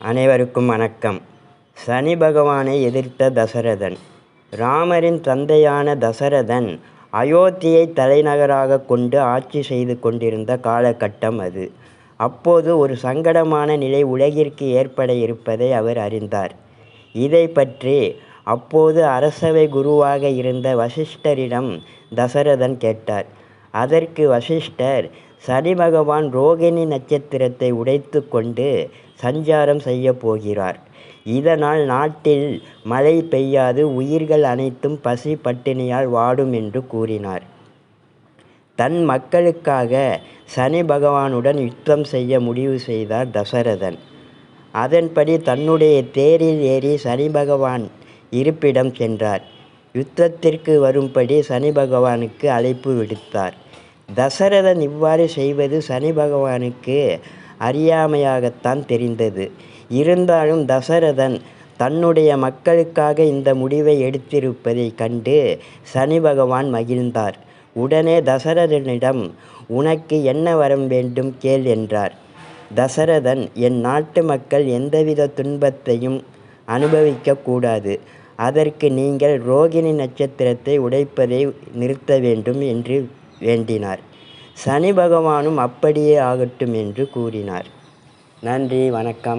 அனைவருக்கும் வணக்கம். சனி பகவானை எதிர்த்த தசரதன். ராமரின் தந்தையான தசரதன் அயோத்தியை தலைநகராக கொண்டு ஆட்சி செய்து கொண்டிருந்த காலகட்டம் அது. அப்போது ஒரு சங்கடமான நிலை உலகிற்கு ஏற்பட இருப்பதை அவர் அறிந்தார். இதை பற்றி அப்போது அரசவை குருவாக இருந்த வசிஷ்டரிடம் தசரதன் கேட்டார். அதற்கு வசிஷ்டர், சனி பகவான் ரோகிணி நட்சத்திரத்தை உடைத்து கொண்டு சஞ்சாரம் செய்ய போகிறார். இதனால் நாட்டில் மழை பெய்யாது, உயிர்கள் அனைத்தும் பசி பட்டினியால் வாடும் என்று கூறினார். தன் மக்களுக்காக சனி பகவானுடன் யுத்தம் செய்ய முடிவு செய்தார் தசரதன். அதன்படி தன்னுடைய தேரில் ஏறி சனி பகவான் இருப்பிடம் சென்றார். யுத்தத்திற்கு வரும்படி சனி பகவானுக்கு அழைப்பு விடுத்தார். தசரதன் இவ்வாறு செய்வது சனி பகவானுக்கு அறியாமையாகத்தான் தெரிந்தது. இருந்தாலும் தசரதன் தன்னுடைய மக்களுக்காக இந்த முடிவை எடுத்திருப்பதை கண்டு சனி பகவான் மகிழ்ந்தார். உடனே தசரதனிடம், உனக்கு என்ன வரம் வேண்டும் கேள் என்றார். தசரதன், என் நாட்டு மக்கள் எந்தவித துன்பத்தையும் அனுபவிக்கக்கூடாது. அதற்கு நீங்கள் ரோகிணி நட்சத்திரத்தை உடைப்பதை நிறுத்த வேண்டும் என்று வேண்டினார். சனி பகவானும் அப்படியே ஆகட்டும் என்று கூறினார். நன்றி, வணக்கம்.